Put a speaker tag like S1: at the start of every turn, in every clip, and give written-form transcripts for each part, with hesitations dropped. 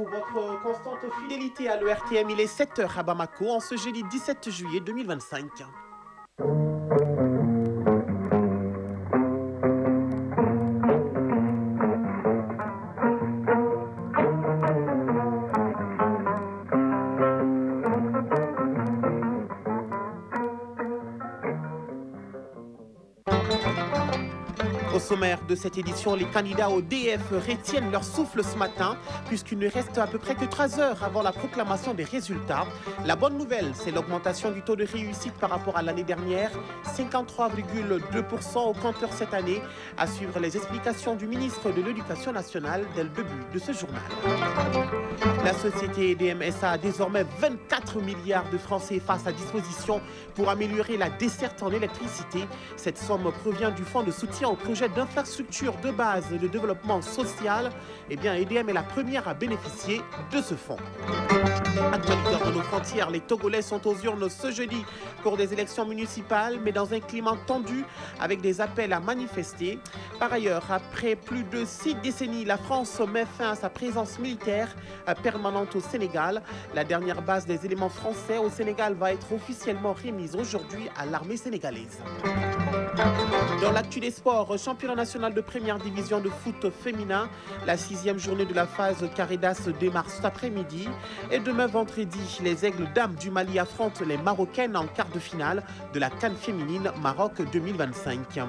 S1: pour votre constante fidélité à l'ERTM. Il est 7h à Bamako en ce jeudi 17 juillet 2025. Au sommaire de cette édition, les candidats au DF retiennent leur souffle ce matin puisqu'il ne reste à peu près que 3 heures avant la proclamation des résultats. La bonne nouvelle, c'est l'augmentation du taux de réussite par rapport à l'année dernière, 53,2% au compteur cette année, à suivre les explications du ministre de l'Éducation nationale dès le début de ce journal. La société EDM SA a désormais 24 milliards de francs CFA à sa disposition pour améliorer la desserte en électricité. Cette somme provient du fonds de soutien au projet d'infrastructure de base et de développement social. EDM est la première à bénéficier de ce fonds. Actualité de nos frontières, les Togolais sont aux urnes ce jeudi pour des élections municipales, mais dans un climat tendu avec des appels à manifester. Par ailleurs, après plus de 6 décennies, la France met fin à sa présence militaire permanente au Sénégal. La dernière base des éléments français au Sénégal va être officiellement remise aujourd'hui à l'armée sénégalaise. Dans l'actu des sports, championnat national de première division de foot féminin, la 6e journée de la phase Caridas démarre cet après-midi. Et demain vendredi, les Aigles Dames du Mali affrontent les Marocaines en quart de finale de la CAN féminine Maroc 2025.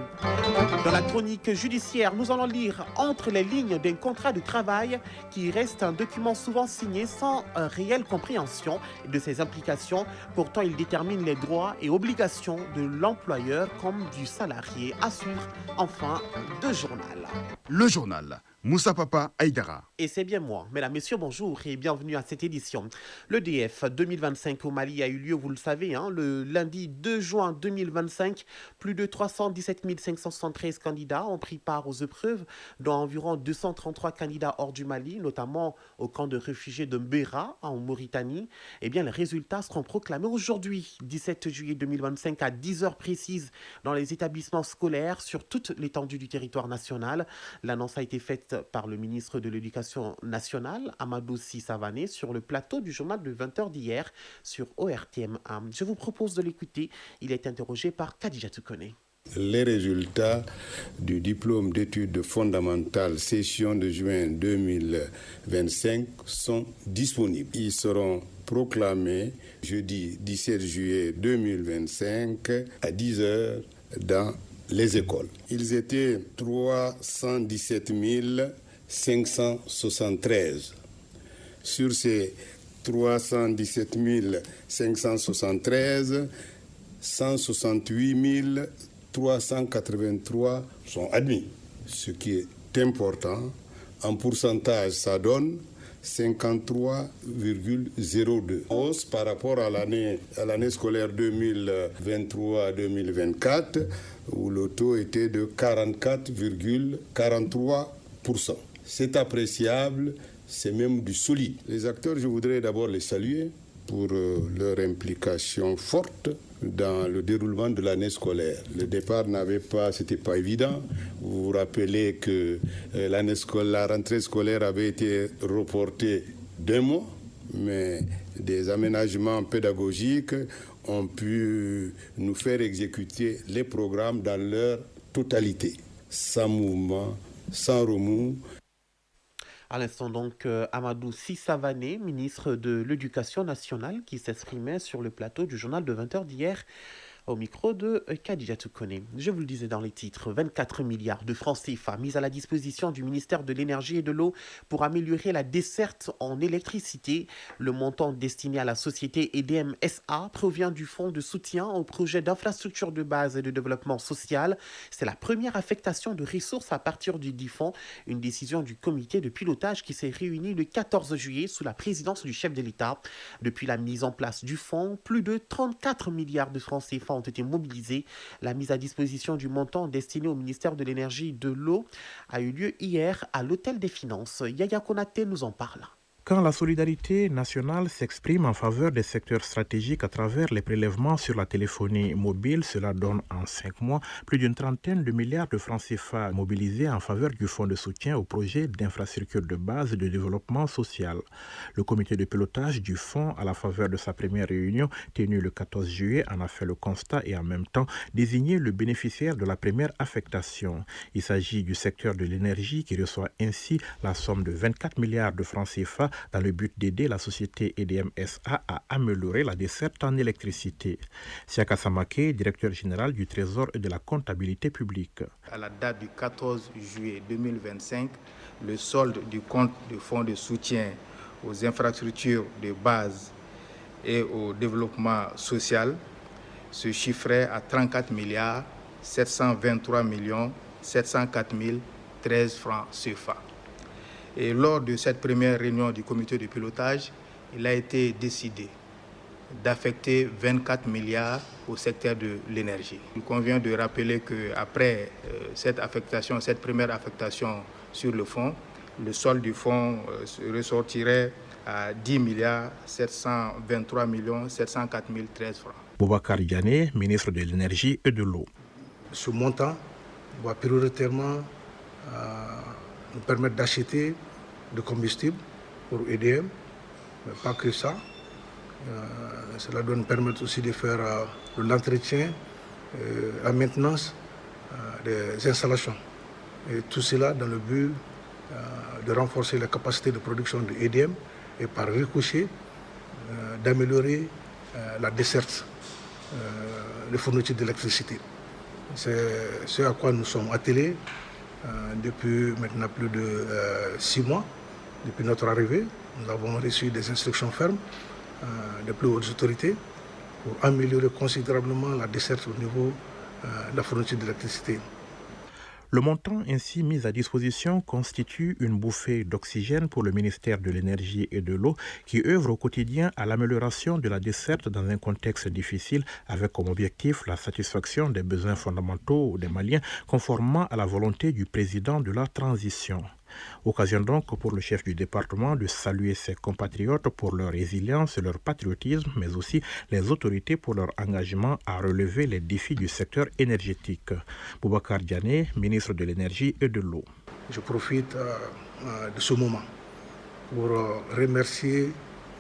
S1: Dans la chronique judiciaire, nous allons lire entre les lignes d'un contrat de travail qui reste un document souvent signé sans réelle compréhension de ses implications. Pourtant, il détermine les droits et obligations de l'employeur comme du salarié. À suivre en fin de journal.
S2: Le journal. Moussa Papa Aïdara.
S1: Et c'est bien moi. Mesdames, Messieurs, bonjour et bienvenue à cette édition. Le DF 2025 au Mali a eu lieu, vous le savez, le lundi 2 juin 2025. Plus de 317 573 candidats ont pris part aux épreuves, dont environ 233 candidats hors du Mali, notamment au camp de réfugiés de Mbera, en Mauritanie. Les résultats seront proclamés aujourd'hui, 17 juillet 2025, à 10h précises, dans les établissements scolaires sur toute l'étendue du territoire national. L'annonce a été faite par le ministre de l'Éducation nationale, Amadou Savané, sur le plateau du journal de 20h d'hier sur ORTM. Je vous propose de l'écouter. Il est interrogé par Khadija Toukone.
S3: Les résultats du diplôme d'études fondamentales session de juin 2025 sont disponibles. Ils seront proclamés jeudi 17 juillet 2025 à 10h dans les écoles. Ils étaient 317 573. Sur ces 317 573, 168 383 sont admis. Ce qui est important, en pourcentage, ça donne 53,02. Hausse par rapport à l'année scolaire 2023-2024, où le taux était de 44,43%. C'est appréciable, c'est même du solide. Les acteurs, je voudrais d'abord les saluer pour leur implication forte dans le déroulement de l'année scolaire. Le départ c'était pas évident. Vous vous rappelez que la rentrée scolaire avait été reportée d'1 mois, mais des aménagements pédagogiques ont pu nous faire exécuter les programmes dans leur totalité, sans mouvement, sans remous.
S1: À l'instant donc, Amadou Savané, ministre de l'Éducation nationale, qui s'exprimait sur le plateau du journal de 20h d'hier au micro de Khadija Toukone. Je vous le disais dans les titres, 24 milliards de francs CFA mis à la disposition du ministère de l'Énergie et de l'Eau pour améliorer la desserte en électricité. Le montant destiné à la société EDM SA provient du fonds de soutien au projet d'infrastructure de base et de développement social. C'est la première affectation de ressources à partir du dit fonds, une décision du comité de pilotage qui s'est réuni le 14 juillet sous la présidence du chef de l'État. Depuis la mise en place du fonds, plus de 34 milliards de francs CFA ont été mobilisés. La mise à disposition du montant destiné au ministère de l'Énergie et de l'Eau a eu lieu hier à l'Hôtel des Finances. Yaya Konaté nous en parle.
S4: Quand la solidarité nationale s'exprime en faveur des secteurs stratégiques à travers les prélèvements sur la téléphonie mobile, cela donne en 5 mois plus d'une trentaine de milliards de francs CFA mobilisés en faveur du fonds de soutien aux projets d'infrastructures de base et de développement social. Le comité de pilotage du fonds, à la faveur de sa première réunion tenue le 14 juillet, en a fait le constat et en même temps désigné le bénéficiaire de la première affectation. Il s'agit du secteur de l'énergie qui reçoit ainsi la somme de 24 milliards de francs CFA dans le but d'aider la société EDM SA à améliorer la desserte en électricité. Siaka Samake, directeur général du Trésor et de la comptabilité publique.
S5: À la date du 14 juillet 2025, le solde du compte du fonds de soutien aux infrastructures de base et au développement social se chiffrait à 34 milliards 723 millions 704 013 francs CFA. Et lors de cette première réunion du comité de pilotage, il a été décidé d'affecter 24 milliards au secteur de l'énergie. Il convient de rappeler qu'après cette première affectation sur le fonds, le solde du fonds ressortirait à 10 milliards 723 millions 704 013 francs.
S4: Boubacar Diané, ministre de l'Énergie et de l'Eau.
S6: Ce montant va prioritairement nous permettre d'acheter de combustible pour EDM, mais pas que ça. Cela doit nous permettre aussi de faire de l'entretien, la maintenance des installations. Et tout cela dans le but de renforcer la capacité de production de EDM et par ricochet d'améliorer la desserte des fournitures d'électricité. C'est ce à quoi nous sommes attelés depuis maintenant plus de 6 mois. Depuis notre arrivée, nous avons reçu des instructions fermes des plus hautes autorités pour améliorer considérablement la desserte au niveau de la fourniture d'électricité.
S4: Le montant ainsi mis à disposition constitue une bouffée d'oxygène pour le ministère de l'Énergie et de l'Eau qui œuvre au quotidien à l'amélioration de la desserte dans un contexte difficile avec comme objectif la satisfaction des besoins fondamentaux des Maliens conformément à la volonté du président de la transition. Occasion donc pour le chef du département de saluer ses compatriotes pour leur résilience et leur patriotisme, mais aussi les autorités pour leur engagement à relever les défis du secteur énergétique. Boubacar Diané, ministre de l'Énergie et de l'Eau.
S6: Je profite de ce moment pour remercier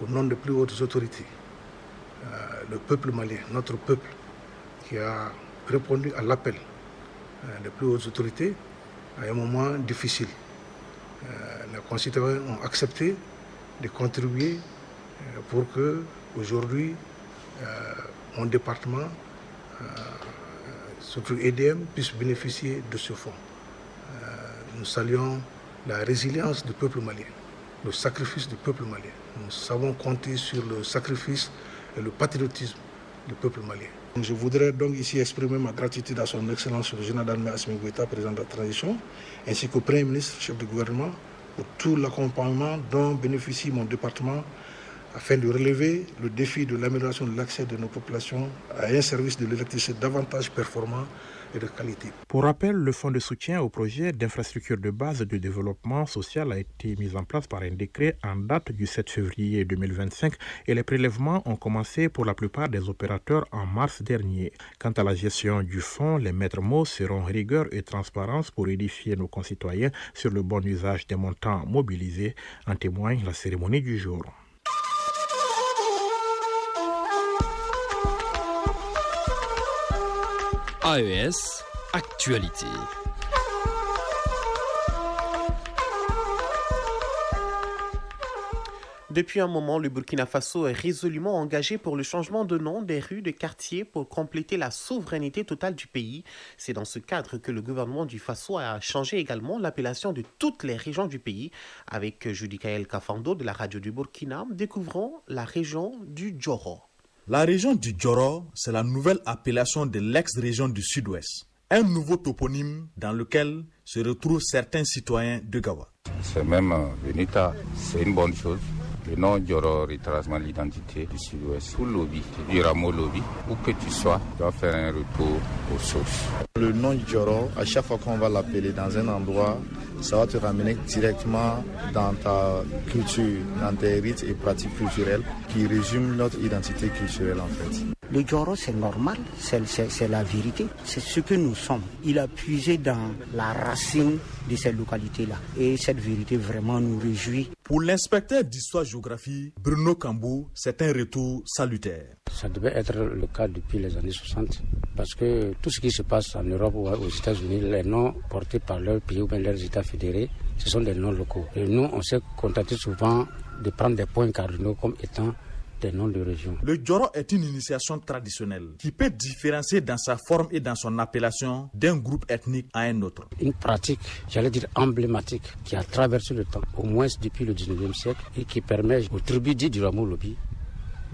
S6: au nom des plus hautes autorités le peuple malien, notre peuple, qui a répondu à l'appel des plus hautes autorités à un moment difficile. Les concitoyens ont accepté de contribuer pour que aujourd'hui mon département, surtout EDM, puisse bénéficier de ce fonds. Nous saluons la résilience du peuple malien, le sacrifice du peuple malien. Nous savons compter sur le sacrifice et le patriotisme du peuple malien. Je voudrais donc ici exprimer ma gratitude à son Excellence le général d'armée Assimi Goïta, président de la transition, ainsi qu'au Premier ministre, chef du gouvernement, pour tout l'accompagnement dont bénéficie mon département afin de relever le défi de l'amélioration de l'accès de nos populations à un service de l'électricité davantage performant et de qualité.
S4: Pour rappel, le fonds de soutien au projet d'infrastructure de base de développement social a été mis en place par un décret en date du 7 février 2025 et les prélèvements ont commencé pour la plupart des opérateurs en mars dernier. Quant à la gestion du fonds, les maîtres mots seront rigueur et transparence pour édifier nos concitoyens sur le bon usage des montants mobilisés, en témoigne la cérémonie du jour.
S7: AES, actualité.
S1: Depuis un moment, le Burkina Faso est résolument engagé pour le changement de nom des rues, des quartiers pour compléter la souveraineté totale du pays. C'est dans ce cadre que le gouvernement du Faso a changé également l'appellation de toutes les régions du pays. Avec Judikaël Kafando de la radio du Burkina, découvrons la région du Djoro.
S8: La région du Djoro, c'est la nouvelle appellation de l'ex-région du Sud-Ouest. Un nouveau toponyme dans lequel se retrouvent certains citoyens de Gawa.
S9: C'est même Benita, c'est une bonne chose. Le nom Dioro retrace l'identité du Sud-Ouest. Tout lobby, du rameau lobby, où que tu sois, tu dois faire un retour aux sources.
S10: Le nom Dioro, à chaque fois qu'on va l'appeler dans un endroit, ça va te ramener directement dans ta culture, dans tes rites et pratiques culturelles qui résument notre identité culturelle en fait.
S11: Le Dioro, c'est normal, c'est la vérité, c'est ce que nous sommes. Il a puisé dans la racine de ces localités-là. Et cette vérité vraiment nous réjouit.
S8: Pour l'inspecteur d'histoire-géographie, Bruno Cambou, c'est un retour salutaire.
S12: Ça devait être le cas depuis les années 60, parce que tout ce qui se passe en Europe ou aux États-Unis, les noms portés par leur pays ou bien leurs États fédérés, ce sont des noms locaux. Et nous, on s'est contenté souvent de prendre des points cardinaux comme étant des noms de région.
S8: Le Dioro est une initiation traditionnelle qui peut différencier dans sa forme et dans son appellation d'un groupe ethnique à un autre.
S12: Une pratique, j'allais dire emblématique, qui a traversé le temps, au moins depuis le 19e siècle, et qui permet aux tribus dites du Rameau Lobi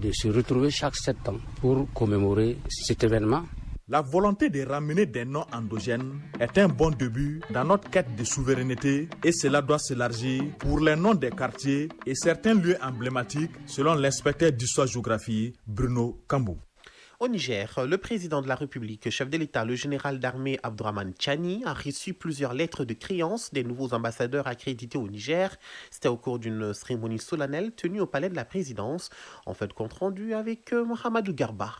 S12: de se retrouver chaque 7 ans pour commémorer cet événement.
S8: La volonté de ramener des noms endogènes est un bon début dans notre quête de souveraineté et cela doit s'élargir pour les noms des quartiers et certains lieux emblématiques selon l'inspecteur d'histoire-géographie Bruno Cambou.
S1: Au Niger, le président de la République, chef de l'État, le général d'armée Abdourahmane Tchani, a reçu plusieurs lettres de créance des nouveaux ambassadeurs accrédités au Niger. C'était au cours d'une cérémonie solennelle tenue au palais de la présidence. En fait, compte rendu avec Mohamedou Garba.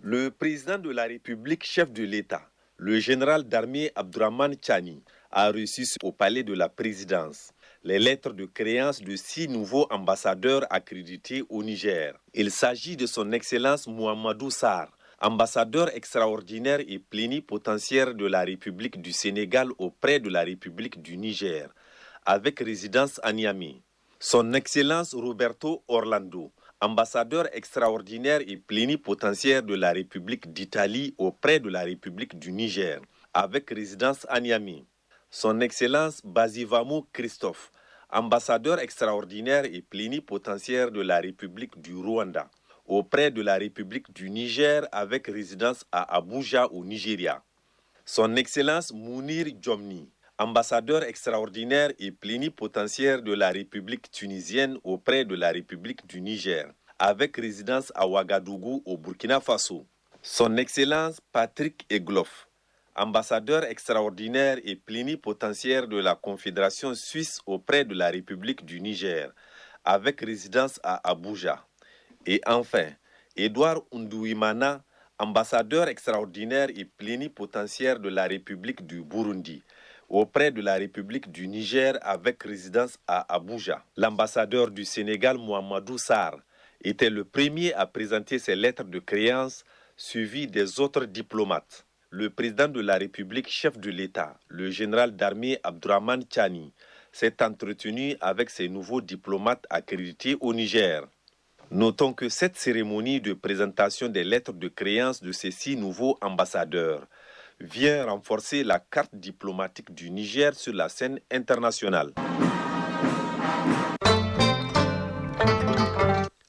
S13: Le président de la République, chef de l'État, le général d'armée Abdourahmane Tchani, a reçu au palais de la présidence les lettres de créance de 6 nouveaux ambassadeurs accrédités au Niger. Il s'agit de son Excellence Mouhamadou Sarr, ambassadeur extraordinaire et plénipotentiaire de la République du Sénégal auprès de la République du Niger, avec résidence à Niamey. Son Excellence Roberto Orlando, ambassadeur extraordinaire et plénipotentiaire de la République d'Italie auprès de la République du Niger, avec résidence à Niamey. Son Excellence Basivamo Christophe, ambassadeur extraordinaire et plénipotentiaire de la République du Rwanda, auprès de la République du Niger, avec résidence à Abuja au Nigeria. Son Excellence Mounir Djomni, ambassadeur extraordinaire et plénipotentiaire de la République tunisienne auprès de la République du Niger, avec résidence à Ouagadougou au Burkina Faso. Son Excellence Patrick Egloff, ambassadeur extraordinaire et plénipotentiaire de la Confédération suisse auprès de la République du Niger, avec résidence à Abuja. Et enfin, Edouard Ndouimana, ambassadeur extraordinaire et plénipotentiaire de la République du Burundi, auprès de la République du Niger avec résidence à Abuja. L'ambassadeur du Sénégal, Mouhamadou Sarr, était le premier à présenter ses lettres de créance, suivi des autres diplomates. Le président de la République, chef de l'État, le général d'armée Abdourahmane Tchani, s'est entretenu avec ses nouveaux diplomates accrédités au Niger. Notons que cette cérémonie de présentation des lettres de créance de ces 6 nouveaux ambassadeurs vient renforcer la carte diplomatique du Niger sur la scène internationale.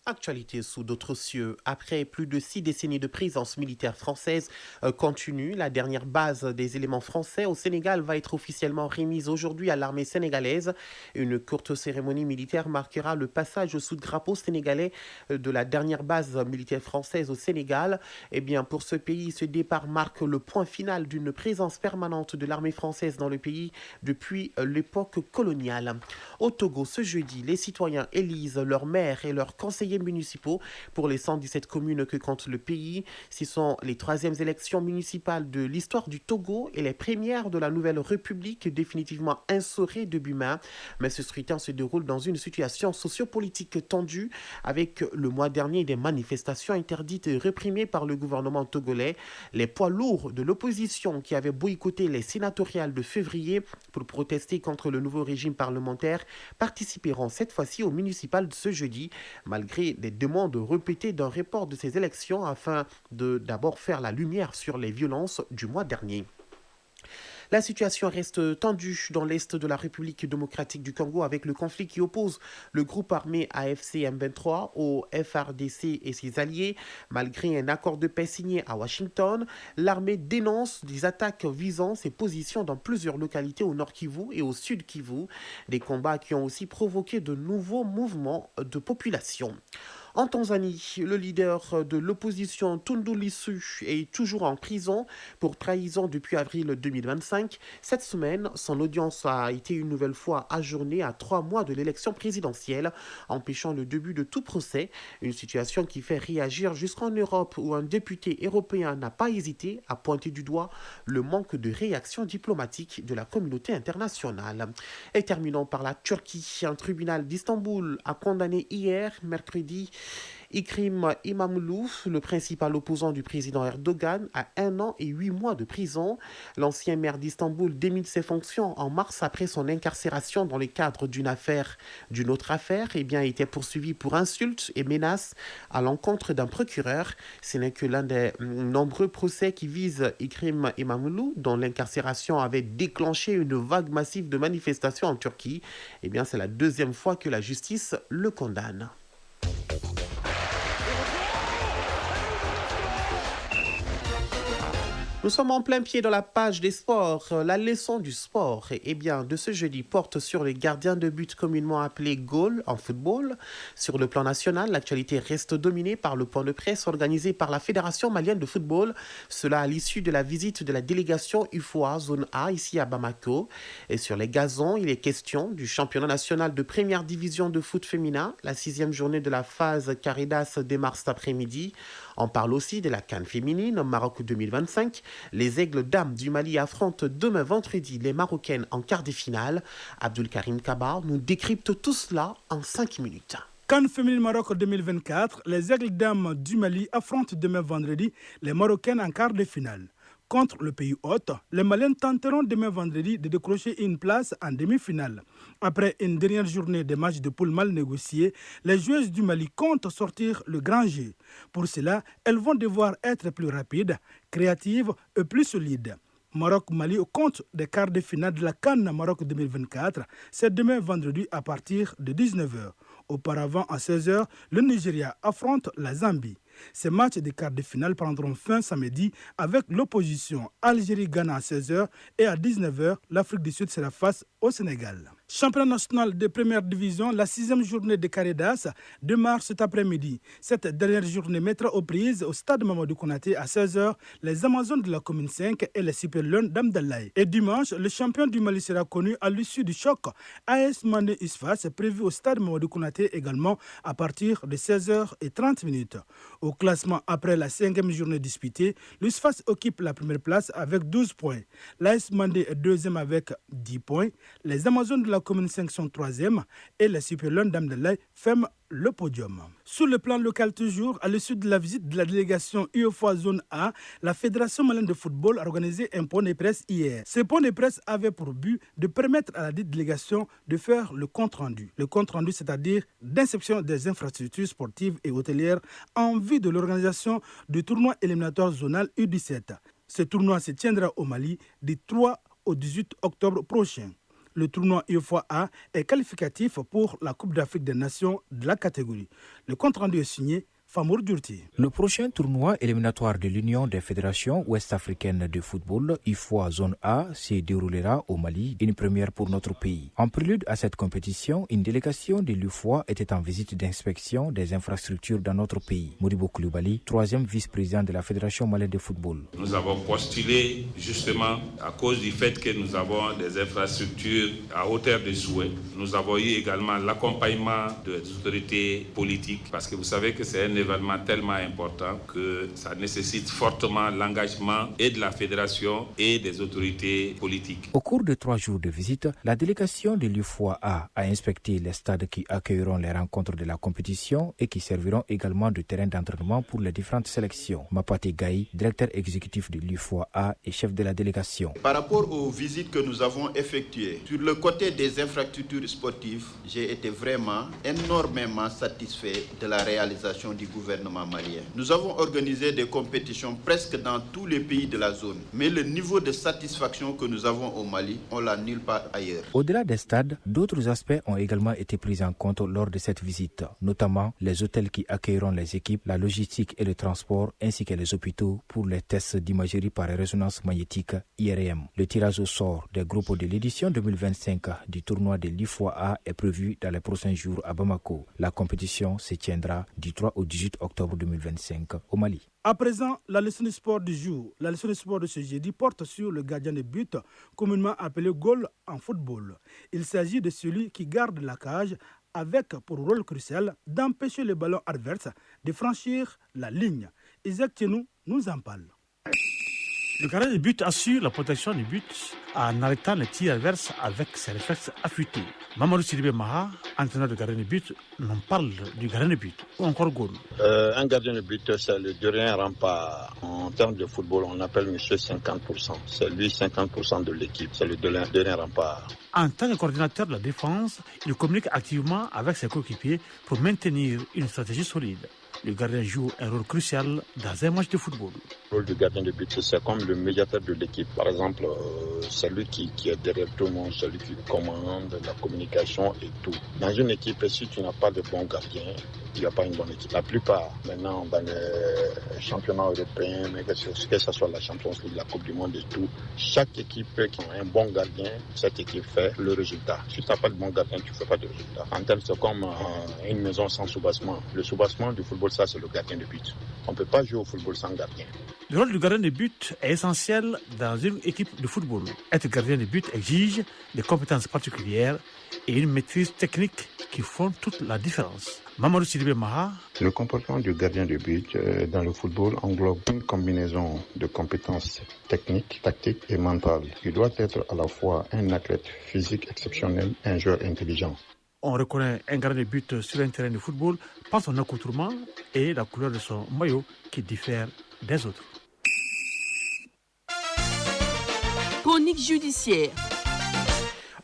S1: Actualité sous d'autres cieux. Après plus de 6 décennies de présence militaire française continue, la dernière base des éléments français au Sénégal va être officiellement remise aujourd'hui à l'armée sénégalaise. Une courte cérémonie militaire marquera le passage sous drapeau sénégalais de la dernière base militaire française au Sénégal. Eh bien, pour ce pays, ce départ marque le point final d'une présence permanente de l'armée française dans le pays depuis l'époque coloniale. Au Togo, ce jeudi, les citoyens élisent leurs maires et leurs conseillers municipaux pour les 117 communes que compte le pays. Ce sont les 3e élections municipales de l'histoire du Togo et les premières de la nouvelle République définitivement instaurée début mai. Mais ce scrutin se déroule dans une situation sociopolitique tendue avec le mois dernier des manifestations interdites et réprimées par le gouvernement togolais. Les poids lourds de l'opposition qui avaient boycotté les sénatoriales de février pour protester contre le nouveau régime parlementaire participeront cette fois-ci aux municipales de ce jeudi, malgré des demandes répétées d'un report de ces élections afin de d'abord faire la lumière sur les violences du mois dernier. La situation reste tendue dans l'est de la République démocratique du Congo avec le conflit qui oppose le groupe armé AFC M23 au FARDC et ses alliés. Malgré un accord de paix signé à Washington, l'armée dénonce des attaques visant ses positions dans plusieurs localités au nord Kivu et au sud Kivu. Des combats qui ont aussi provoqué de nouveaux mouvements de population. En Tanzanie, le leader de l'opposition Tundu Lissu est toujours en prison pour trahison depuis avril 2025. Cette semaine, son audience a été une nouvelle fois ajournée à 3 mois de l'élection présidentielle, empêchant le début de tout procès. Une situation qui fait réagir jusqu'en Europe où un député européen n'a pas hésité à pointer du doigt le manque de réaction diplomatique de la communauté internationale. Et terminons par la Turquie. Un tribunal d'Istanbul a condamné hier, mercredi, Ikrim İmamoğlu, le principal opposant du président Erdogan, à 1 an et 8 mois de prison. L'ancien maire d'Istanbul démit ses fonctions en mars après son incarcération dans le cadre d'une autre affaire, était poursuivi pour insultes et menaces à l'encontre d'un procureur. Ce n'est que l'un des nombreux procès qui visent Ikrim İmamoğlu, dont l'incarcération avait déclenché une vague massive de manifestations en Turquie. C'est la deuxième fois que la justice le condamne. Nous sommes en plein pied dans la page des sports. La leçon du sport de ce jeudi porte sur les gardiens de but communément appelés goals en football. Sur le plan national, l'actualité reste dominée par le point de presse organisé par la Fédération malienne de football. Cela à l'issue de la visite de la délégation UFOA Zone A ici à Bamako. Et sur les gazons, il est question du championnat national de première division de foot féminin. La 6e journée de la phase Caridas démarre cet après-midi. On parle aussi de la CAN féminine Maroc 2025. Les Aigles Dames du Mali affrontent demain vendredi les Marocaines en quart de finale. Abdul Karim Kabar nous décrypte tout cela en 5 minutes.
S14: CAN féminine Maroc 2024, les Aigles Dames du Mali affrontent demain vendredi les Marocaines en quart de finale. Contre le pays hôte, les Maliens tenteront demain vendredi de décrocher une place en demi-finale. Après une dernière journée de matchs de poule mal négociés, les joueuses du Mali comptent sortir le grand jeu. Pour cela, elles vont devoir être plus rapides, créatives et plus solides. Maroc-Mali au compte des quarts de finale de la CAN Maroc 2024, c'est demain vendredi à partir de 19h. Auparavant, à 16h, le Nigeria affronte la Zambie. Ces matchs de quart de finale prendront fin samedi avec l'opposition Algérie-Ghana à 16h et à 19h, l'Afrique du Sud sera face au Sénégal. Championnat national de première division, la 6e journée de Caridas démarre cet après-midi. Cette dernière journée mettra aux prises au stade Mamadou Konaté à 16h les Amazones de la commune 5 et les Super Lions d'Amdalaï. Et dimanche, le champion du Mali sera connu à l'issue du choc AS Mandé Isfas prévu au stade Mamadou Konaté également à partir de 16h30. Au classement après la 5e journée disputée, l'Isfas occupe la première place avec 12 points. L'AS Mandé est 2e avec 10 points. Les Amazones de la commune 5 sont 3e et les Super Lions d'Amdalaï ferment le podium. Sur le plan local toujours, à l'issue de la visite de la délégation UFOA Zone A, la Fédération malienne de football a organisé un point de presse hier. Ce point de presse avait pour but de permettre à la délégation de faire le compte-rendu. Le compte-rendu, c'est-à-dire d'inspection des infrastructures sportives et hôtelières en vue de l'organisation du tournoi éliminatoire zonal U17. Ce tournoi se tiendra au Mali du 3 au 18 octobre prochain. Le tournoi UFOA A est qualificatif pour la Coupe d'Afrique des Nations de la catégorie. Le compte-rendu est signé Famour Durti.
S15: Le prochain tournoi éliminatoire de l'Union des fédérations ouest-africaines de football, UFOA Zone A, se déroulera au Mali, une première pour notre pays. En prélude à cette compétition, une délégation de l'UFOA était en visite d'inspection des infrastructures dans notre pays. Modibo Koulibaly, 3e vice-président de la Fédération malienne de football.
S16: Nous avons postulé justement à cause du fait que nous avons des infrastructures à hauteur de souhait. Nous avons eu également l'accompagnement des autorités politiques parce que vous savez que c'est un événement tellement important que ça nécessite fortement l'engagement et de la fédération et des autorités politiques.
S15: Au cours de 3 jours de visite, la délégation de l'UFOA A inspecté les stades qui accueilleront les rencontres de la compétition et qui serviront également de terrain d'entraînement pour les différentes sélections. Mapate Gaï, directeur exécutif de l'UFOA A et chef de la délégation.
S17: Par rapport aux visites que nous avons effectuées, sur le côté des infrastructures sportives, j'ai été vraiment énormément satisfait de la réalisation du gouvernement malien. Nous avons organisé des compétitions presque dans tous les pays de la zone, mais le niveau de satisfaction que nous avons au Mali, on l'a nulle part ailleurs.
S15: Au-delà des stades, d'autres aspects ont également été pris en compte lors de cette visite, notamment les hôtels qui accueilleront les équipes, la logistique et le transport, ainsi que les hôpitaux pour les tests d'imagerie par résonance magnétique IRM. Le tirage au sort des groupes de l'édition 2025 du tournoi de l'IFOA est prévu dans les prochains jours à Bamako. La compétition se tiendra du 3 au 18 octobre 2025 au Mali.
S14: À présent, la leçon de sport du jour. La leçon de sport de ce jeudi porte sur le gardien de but, communément appelé goal en football. Il s'agit de celui qui garde la cage avec pour rôle crucial d'empêcher le ballon adverse de franchir la ligne. Isaac Tchenou nous en parle.
S18: Le gardien de but assure la protection du but en arrêtant les tirs adverses avec ses réflexes affûtés. Mamadou Sidibé Maha, entraîneur de gardien de but, nous parle du gardien de but ou encore goal.
S19: Un gardien de but, c'est le dernier rempart. En termes de football, on appelle monsieur 50%. C'est lui 50% de l'équipe, c'est le dernier rempart.
S18: En tant que coordinateur de la défense, il communique activement avec ses coéquipiers pour maintenir une stratégie solide. Le gardien joue un rôle crucial dans un match de football.
S19: Le rôle du gardien de but, c'est comme le médiateur de l'équipe. Par exemple, c'est lui qui est derrière tout le monde, c'est lui qui commande la communication et tout. Dans une équipe, si tu n'as pas de bon gardien, il n'y a pas une bonne équipe. La plupart, maintenant, dans les championnats européens, mais que ce soit la Champions League, la Coupe du Monde et tout, chaque équipe qui a un bon gardien, cette équipe fait le résultat. Si tu n'as pas de bon gardien, tu ne fais pas de résultat. En termes, c'est comme une maison sans soubassement. Le soubassement du football, ça, c'est le gardien de but. On ne peut pas jouer au football sans gardien.
S18: Le rôle du gardien de but est essentiel dans une équipe de football. Être gardien de but exige des compétences particulières et une maîtrise technique qui font toute la différence. Mamadou Sidibé Maha.
S19: Le comportement du gardien de but dans le football englobe une combinaison de compétences techniques, tactiques et mentales. Il doit être à la fois un athlète physique exceptionnel et un joueur intelligent.
S18: On reconnaît un gardien de but sur un terrain de football par son accoutrement et la couleur de son maillot qui diffère des autres.
S20: Chronique judiciaire.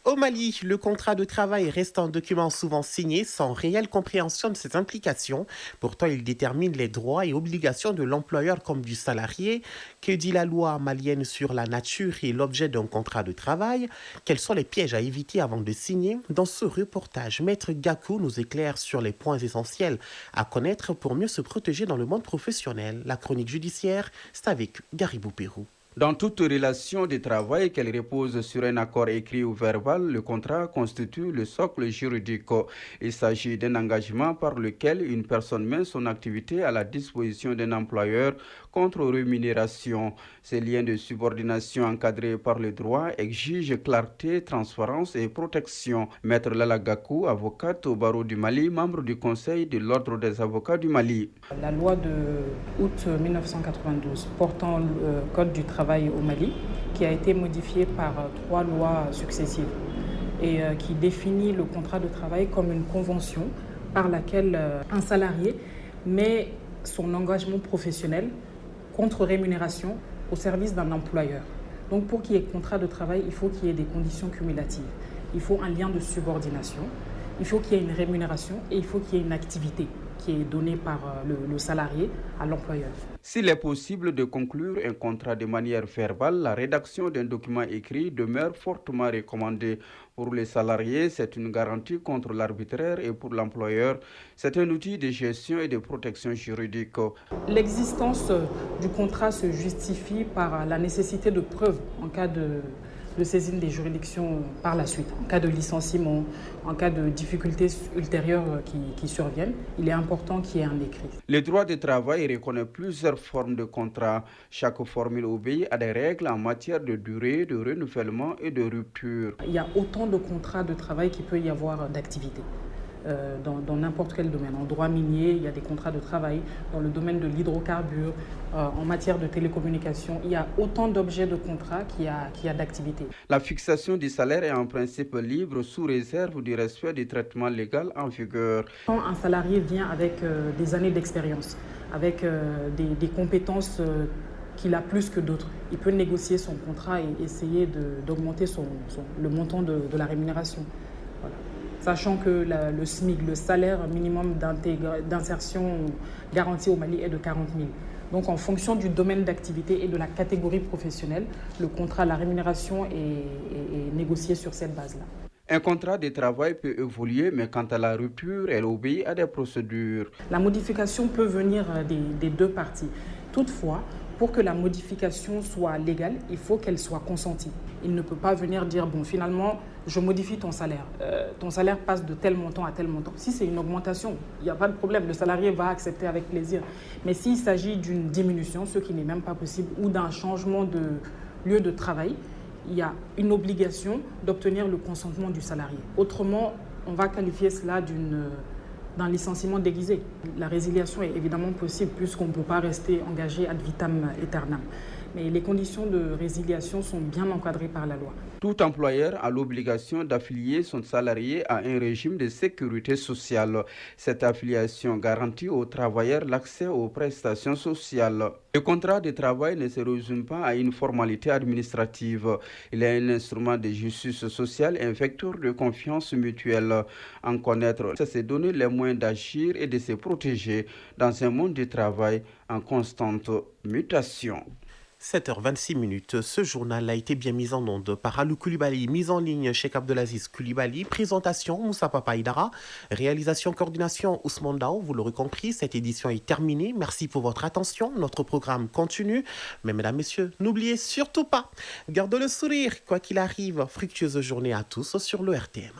S1: Au Mali, le contrat de travail reste un document souvent signé sans réelle compréhension de ses implications. Pourtant, il détermine les droits et obligations de l'employeur comme du salarié. Que dit la loi malienne sur la nature et l'objet d'un contrat de travail? Quels sont les pièges à éviter avant de signer? Dans ce reportage, Maître Gakou nous éclaire sur les points essentiels à connaître pour mieux se protéger dans le monde professionnel. La chronique judiciaire, c'est avec Garibou Pérou.
S21: Dans toute relation de travail, qu'elle repose sur un accord écrit ou verbal, le contrat constitue le socle juridique. Il s'agit d'un engagement par lequel une personne met son activité à la disposition d'un employeur contre rémunération. Ces liens de subordination encadrés par le droit exigent clarté, transparence et protection. Maître Lala Gakou, avocate au barreau du Mali, membre du Conseil de l'Ordre des avocats du Mali.
S22: La loi de août 1992 portant le Code du travail au Mali, qui a été modifiée par 3 lois successives et qui définit le contrat de travail comme une convention par laquelle un salarié met son engagement professionnel contre rémunération au service d'un employeur. Donc pour qu'il y ait contrat de travail, il faut qu'il y ait des conditions cumulatives. Il faut un lien de subordination, il faut qu'il y ait une rémunération et il faut qu'il y ait une activité qui est donnée par le salarié à l'employeur.
S21: S'il est possible de conclure un contrat de manière verbale, la rédaction d'un document écrit demeure fortement recommandée. Pour les salariés, c'est une garantie contre l'arbitraire et pour l'employeur, c'est un outil de gestion et de protection juridique.
S22: L'existence du contrat se justifie par la nécessité de preuve en cas de saisine des juridictions par la suite. En cas de licenciement, en cas de difficultés ultérieures qui surviennent, il est important qu'il y ait un écrit.
S21: Le droit du travail reconnaît plusieurs formes de contrats. Chaque formule obéit à des règles en matière de durée, de renouvellement et de rupture.
S22: Il y a autant de contrats de travail qu'il peut y avoir d'activités. Dans n'importe quel domaine. En droit minier, il y a des contrats de travail. Dans le domaine de l'hydrocarbure, en matière de télécommunications, il y a autant d'objets de contrat qu'il y a d'activités.
S21: La fixation du salaire est en principe libre sous réserve du respect du traitement légal en vigueur.
S22: Quand un salarié vient avec des années d'expérience, avec des compétences qu'il a plus que d'autres, il peut négocier son contrat et essayer d'augmenter le montant de la rémunération. Voilà. sachant que le SMIC, le salaire minimum d'insertion garanti au Mali est de 40 000. Donc en fonction du domaine d'activité et de la catégorie professionnelle, le contrat, la rémunération est négociée sur cette base-là.
S21: Un contrat de travail peut évoluer, mais quant à la rupture, elle obéit à des procédures.
S22: La modification peut venir des deux parties. Toutefois, pour que la modification soit légale, il faut qu'elle soit consentie. Il ne peut pas venir dire, bon, finalement, je modifie ton salaire. Ton salaire passe de tel montant à tel montant. Si c'est une augmentation, il n'y a pas de problème. Le salarié va accepter avec plaisir. Mais s'il s'agit d'une diminution, ce qui n'est même pas possible, ou d'un changement de lieu de travail, il y a une obligation d'obtenir le consentement du salarié. Autrement, on va qualifier cela d'un licenciement déguisé. La résiliation est évidemment possible puisqu'on ne peut pas rester engagé ad vitam aeternam. Mais les conditions de résiliation sont bien encadrées par la loi.
S21: Tout employeur a l'obligation d'affilier son salarié à un régime de sécurité sociale. Cette affiliation garantit aux travailleurs l'accès aux prestations sociales. Le contrat de travail ne se résume pas à une formalité administrative. Il est un instrument de justice sociale et un vecteur de confiance mutuelle. En connaître, c'est se donner les moyens d'agir et de se protéger dans un monde du travail en constante mutation.
S1: 7h26. Ce journal a été bien mis en onde par Alou Koulibaly, mise en ligne Cheikh Abdelaziz Koulibaly, présentation Moussa Papa Aïdara, réalisation, coordination Ousmane Dao. Vous l'aurez compris, cette édition est terminée. Merci pour votre attention. Notre programme continue. Mais mesdames, messieurs, n'oubliez surtout pas, gardez le sourire, quoi qu'il arrive. Fructueuse journée à tous sur le RTM.